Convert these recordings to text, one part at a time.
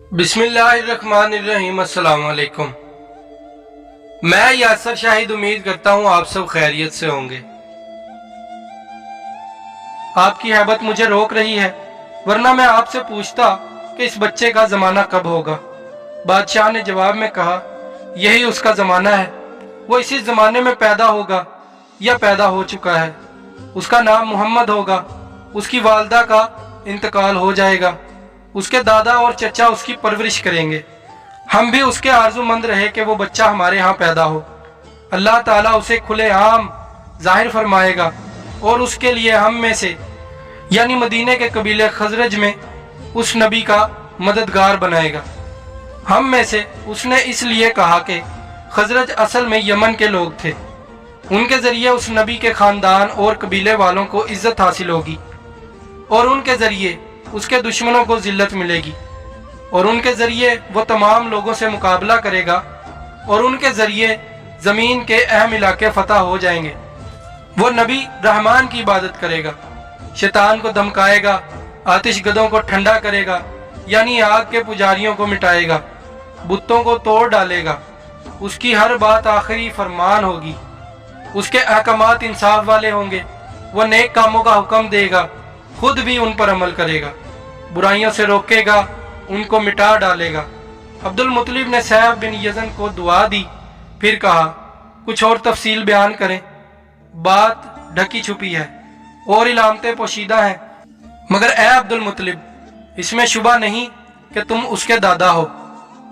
बिस्मिल्लाहिर्रहमानिर्रहीम। अस्सलाम वालेकुम। मैं यासर शाहिद उम्मीद करता हूँ आप सब खैरियत से होंगे। आपकी हैबत मुझे रोक रही है, वरना मैं आपसे पूछता कि इस बच्चे का ज़माना कब होगा। बादशाह ने जवाब में कहा, यही उसका ज़माना है। वो इसी ज़माने में पैदा होगा या पैदा हो चुका है। उसका नाम मोहम्मद होगा। उसकी वालदा का इंतकाल हो जाएगा। उसके दादा और चचा उसकी परवरिश करेंगे। हम भी उसके आरज़ूमंद रहे कि वो बच्चा हमारे यहाँ पैदा हो। अल्लाह ताला उसे खुले आम जाहिर फरमाएगा और उसके लिए हम में से यानी मदीने के कबीले खजरज में उस नबी का मददगार बनाएगा। हम में से उसने इसलिए कहा कि खजरज असल में यमन के लोग थे। उनके ज़रिए उस नबी के ख़ानदान और कबीले वालों को इज़्ज़त हासिल होगी और उनके ज़रिए उसके दुश्मनों को ज़िल्लत मिलेगी और उनके ज़रिए वो तमाम लोगों से मुकाबला करेगा और उनके ज़रिए ज़मीन के अहम इलाके फतह हो जाएंगे। वो नबी रहमान की इबादत करेगा, शैतान को धमकाएगा, आतिश गदों को ठंडा करेगा यानी आग के पुजारियों को मिटाएगा, बुतों को तोड़ डालेगा। उसकी हर बात आखिरी फरमान होगी। उसके अहकामात इंसाफ वाले होंगे। वो नेक कामों का हुक्म देगा, खुद भी उन पर अमल करेगा, बुराइयों से रोकेगा, उनको मिटा डालेगा। अब्दुल मुत्तलिब ने सैफ बिन यज़न को दुआ दी, फिर कहा, कुछ और तफसील बयान करें। बात ढकी छुपी है और इलामतें पोशीदा हैं, मगर ए अब्दुल मुत्तलिब, इसमें शुबा नहीं कि तुम उसके दादा हो।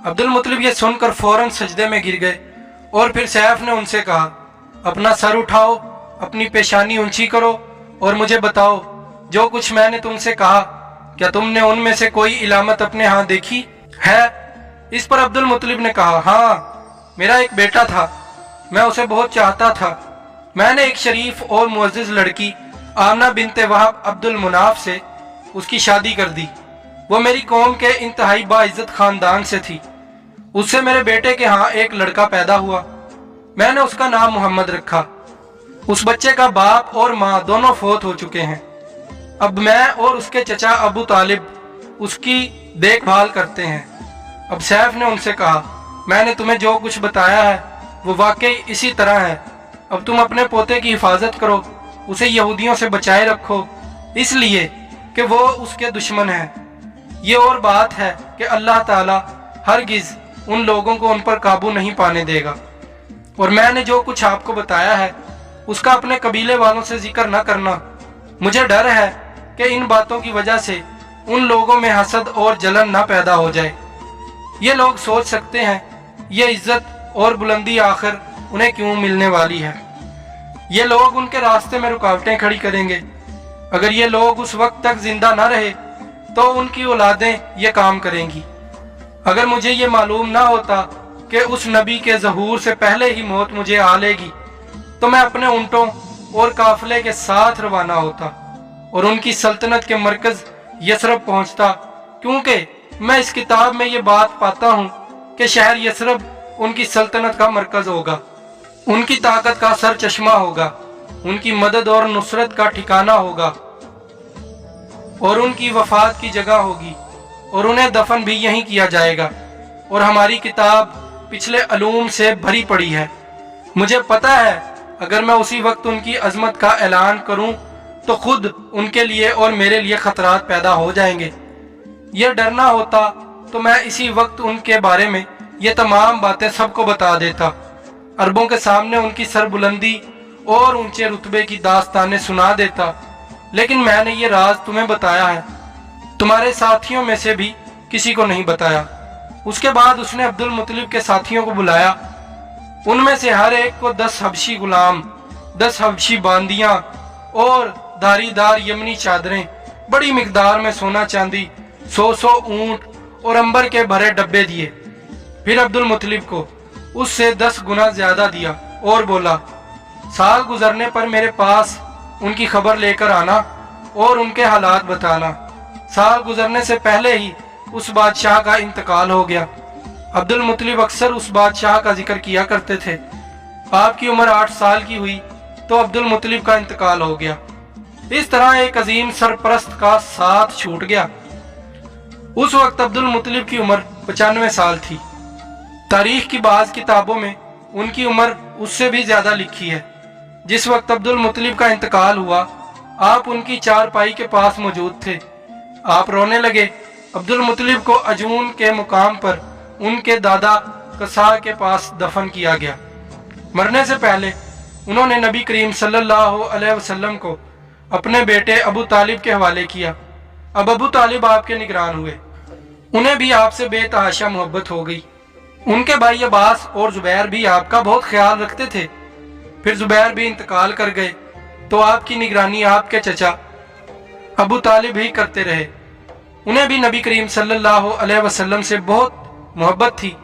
अब्दुल मुत्तलिब ये सुनकर फौरन सजदे में गिर गए और फिर सैफ ने उनसे कहा, अपना सर उठाओ, अपनी पेशानी ऊंची करो और मुझे बताओ जो कुछ मैंने तुमसे कहा, क्या तुमने उनमें से कोई इलामत अपने यहाँ देखी है? इस पर अब्दुल मुत्तलिब ने कहा, हाँ, मेरा एक बेटा था, मैं उसे बहुत चाहता था। मैंने एक शरीफ और मुअज़्ज़िज़ लड़की आमना बिनते वहाब अब्दुल मुनाफ से उसकी शादी कर दी। वो मेरी कौम के इंतहाई बाइज़्ज़त ख़ानदान से थी। उससे मेरे बेटे के यहाँ एक लड़का पैदा हुआ। मैंने उसका नाम मोहम्मद रखा। उस बच्चे का बाप और माँ दोनों फौत हो चुके हैं। अब मैं और उसके चचा अबू तालिब उसकी देखभाल करते हैं। अब सैफ ने उनसे कहा, मैंने तुम्हें जो कुछ बताया है वो वाकई इसी तरह है। अब तुम अपने पोते की हिफाजत करो, उसे यहूदियों से बचाए रखो, इसलिए कि वो उसके दुश्मन हैं। ये और बात है कि अल्लाह ताला हरगिज़ उन लोगों को उन पर काबू नहीं पाने देगा। और मैंने जो कुछ आपको बताया है उसका अपने कबीले वालों से जिक्र न करना। मुझे डर है कि इन बातों की वजह से उन लोगों में हसद और जलन ना पैदा हो जाए। ये लोग सोच सकते हैं ये इज्जत और बुलंदी आखिर उन्हें क्यों मिलने वाली है। ये लोग उनके रास्ते में रुकावटें खड़ी करेंगे। अगर ये लोग उस वक्त तक जिंदा ना रहे तो उनकी औलादें ये काम करेंगी। अगर मुझे ये मालूम ना होता कि उस नबी के ज़हूर से पहले ही मौत मुझे आ लेगी तो मैं अपने ऊँटों और काफिले के साथ रवाना होता और उनकी सल्तनत के मरकज़ यसरब पहुंचता, क्योंकि मैं इस किताब में ये बात पाता हूँ कि शहर यसरब उनकी सल्तनत का मरकज़ होगा, उनकी ताकत का सर चश्मा होगा, उनकी मदद और नुसरत का ठिकाना होगा और उनकी वफात की जगह होगी और उन्हें दफन भी यहीं किया जाएगा। और हमारी किताब पिछले अलूम से भरी पड़ी है। मुझे पता है अगर मैं उसी वक्त उनकी अजमत का ऐलान करूं तो खुद उनके लिए और मेरे लिए खतरात पैदा हो जाएंगे। यह डरना होता तो मैं इसी वक्त उनके बारे में ये तमाम बातें सबको बता देता, अरबों के सामने उनकी सरबुलंदी और ऊंचे रुतबे की दास्तानें सुना देता। लेकिन मैंने ये राज तुम्हें बताया है, तुम्हारे साथियों में से भी किसी को नहीं बताया। उसके बाद उसने अब्दुल मुत्तलिब के साथियों को बुलाया। उनमें से हर एक को 10 हबशी गुलाम, 10 हबशी बांदियां और धारीदार यमनी चादरें, बड़ी मिकदार में सोना चांदी, 100 ऊंट और अंबर के भरे डब्बे दिए। फिर अब्दुल मुत्तलिब को उससे 10 गुना ज्यादा दिया और बोला, साल गुजरने पर मेरे पास उनकी खबर लेकर आना और उनके हालात बताना। साल गुजरने से पहले ही उस बादशाह का इंतकाल हो गया। अब्दुल मुत्तलिब अक्सर उस बादशाह का जिक्र किया करते थे। आपकी उम्र 8 साल की हुई तो अब्दुल मुत्तलिब का इंतकाल हो गया। इस तरह एक अजीम सरपरस्त का साथ छूट गया। उस वक्त अब्दुल मुत्तलिब की उम्र 95 साल थी। तारीख की बाज़ किताबों में उनकी उम्र उससे भी ज़्यादा लिखी है। जिस वक्त अब्दुल मुत्तलिब का इंतकाल हुआ, आप उनकी चारपाई के पास मौजूद थे। आप रोने लगे। अब्दुल मुत्तलिब को अजून के मुकाम पर उनके दादा कसा के पास दफन किया गया। मरने से पहले उन्होंने नबी करीम सल्लल्लाहु अलैहि वसल्लम को अपने बेटे अबू तालिब के हवाले किया। अब अबू तालिब आपके निगरान हुए। उन्हें भी आपसे बेतहाशा मोहब्बत हो गई। उनके भाई अब्बास और जुबैर भी आपका बहुत ख्याल रखते थे। फिर जुबैर भी इंतकाल कर गए तो आपकी निगरानी आपके चचा अबू तालिब ही करते रहे। उन्हें भी नबी करीम सल्लल्लाहु अलैहि वसल्लम से बहुत मोहब्बत थी।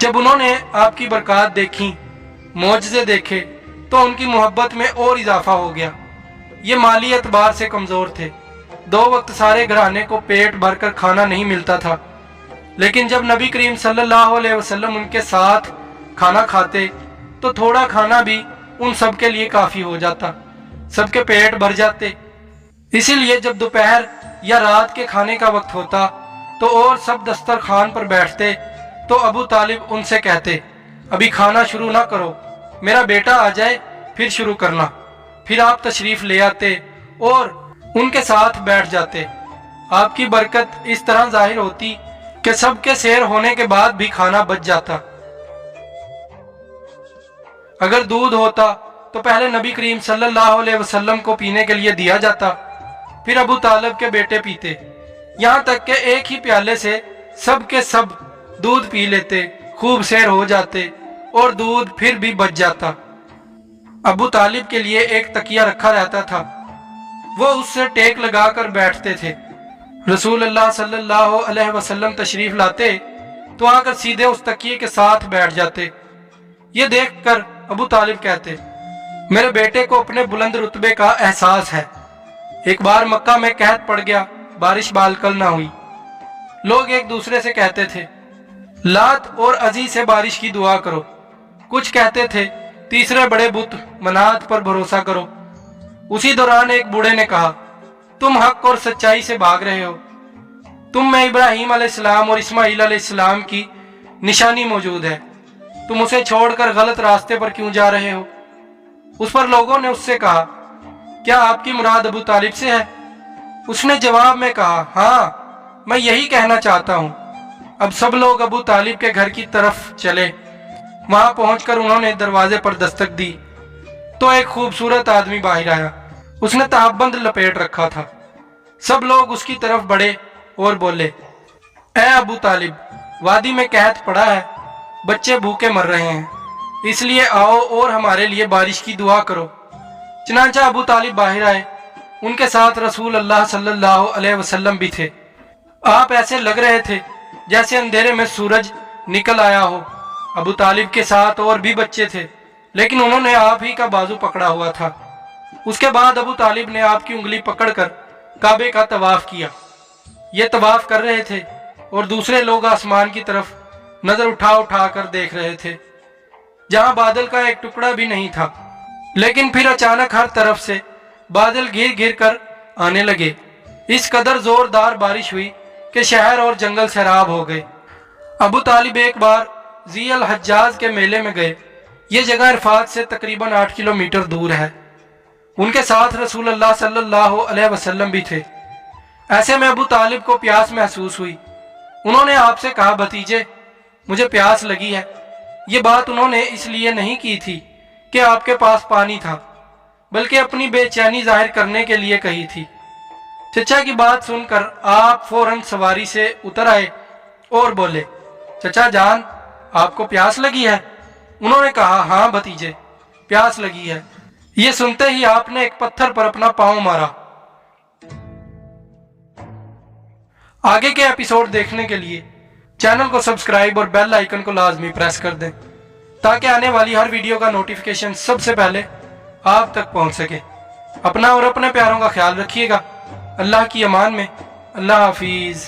जब उन्होंने आपकी बरकत देखी, मौजज़े देखे, तो उनकी मोहब्बत में और इजाफा हो गया। ये माली एतबार से कमज़ोर थे। 2 वक्त सारे घराने को पेट भरकर खाना नहीं मिलता था, लेकिन जब नबी करीम सल्लल्लाहु अलैहि वसल्लम उनके साथ खाना खाते तो थोड़ा खाना भी उन सब के लिए काफ़ी हो जाता, सबके पेट भर जाते। इसीलिए जब दोपहर या रात के खाने का वक्त होता तो और सब दस्तरखान पर बैठते तो अबू तालिब उनसे कहते, अभी खाना शुरू ना करो, मेरा बेटा आ जाए फिर शुरू करना। फिर आप तशरीफ़ ले आते और उनके साथ बैठ जाते। आपकी बरकत इस तरह जाहिर होती कि सबके सैर होने के बाद भी खाना बच जाता। अगर दूध होता तो पहले नबी करीम सल्लल्लाहु अलैहि वसल्लम को पीने के लिए दिया जाता, फिर अबू तालिब के बेटे पीते, यहाँ तक कि एक ही प्याले से सब के सब दूध पी लेते, खूब सैर हो जाते और दूध फिर भी बच जाता। अबू तालिब के लिए एक तकिया रखा रहता था, वो उससे टेक लगाकर बैठते थे। रसूल अल्लाह सल्लल्लाहु अलैहि वसल्लम तशरीफ लाते तो आकर सीधे उस तकिए के साथ बैठ जाते। ये देखकर अबू तालिब कहते, मेरे बेटे को अपने बुलंद रुतबे का एहसास है। एक बार मक्का में कहत पड़ गया, बारिश बालकल ना हुई। लोग एक दूसरे से कहते थे, लात और अजी से बारिश की दुआ करो। कुछ कहते थे, तीसरे बड़े बुत मनात पर भरोसा करो। उसी दौरान एक बूढ़े ने कहा, तुम हक और सच्चाई से भाग रहे हो। तुम में इब्राहीम अलैहिस्सलाम और इस्माइल अलैहिस्सलाम की निशानी मौजूद है। तुम उसे छोड़कर गलत रास्ते पर क्यों जा रहे हो? उस पर लोगों ने उससे कहा, क्या आपकी मुराद अबू तालिब से है? उसने जवाब में कहा, हाँ, मैं यही कहना चाहता हूँ। अब सब लोग अबू तालिब के घर की तरफ चले। वहां पहुंचकर उन्होंने दरवाजे पर दस्तक दी तो एक खूबसूरत आदमी बाहर आया। उसने तहबंद लपेट रखा था। सब लोग उसकी तरफ बढ़े और बोले, ए अबू तालिब, वादी में कहत पड़ा है, बच्चे भूखे मर रहे हैं, इसलिए आओ और हमारे लिए बारिश की दुआ करो। चनांचा अबू तालिब बाहर आए। उनके साथ रसूल अल्लाह सल्लल्लाहु अलैहि वसल्लम भी थे। आप ऐसे लग रहे थे जैसे अंधेरे में सूरज निकल आया हो। अबू तालिब के साथ और भी बच्चे थे, लेकिन उन्होंने आप ही का बाजू पकड़ा हुआ था। उसके बाद अबू तालिब ने आपकी उंगली पकड़कर काबे का तवाफ किया। ये तवाफ कर रहे थे और दूसरे लोग आसमान की तरफ नजर उठा उठा कर देख रहे थे, जहां बादल का एक टुकड़ा भी नहीं था। लेकिन फिर अचानक हर तरफ से बादल घिर घिर कर आने लगे। इस कदर जोरदार बारिश हुई कि शहर और जंगल सैराब हो गए। अबू तालिब एक बार ज़ी अल हज्जाज के मेले में गए। ये जगह इरफात से तकरीबन 8 किलोमीटर दूर है। उनके साथ रसूल अल्लाह सल्लल्लाहु अलैहि वसल्लम भी थे। ऐसे में अबू तालिब को प्यास महसूस हुई। उन्होंने आपसे कहा, भतीजे, मुझे प्यास लगी है। ये बात उन्होंने इसलिए नहीं की थी कि आपके पास पानी था, बल्कि अपनी बेचैनी जाहिर करने के लिए कही थी। चचा की बात सुनकर आप फौरन सवारी से उतर आए और बोले, चचा जान, आपको प्यास लगी है? उन्होंने कहा, हाँ भतीजे, प्यास लगी है। ये सुनते ही आपने एक पत्थर पर अपना पांव मारा। आगे के एपिसोड देखने के लिए चैनल को सब्सक्राइब और बेल आइकन को लाजमी प्रेस कर दें, ताकि आने वाली हर वीडियो का नोटिफिकेशन सबसे पहले आप तक पहुंच सके। अपना और अपने प्यारों का ख्याल रखिएगा। अल्लाह की अमान में। अल्लाह हाफिज।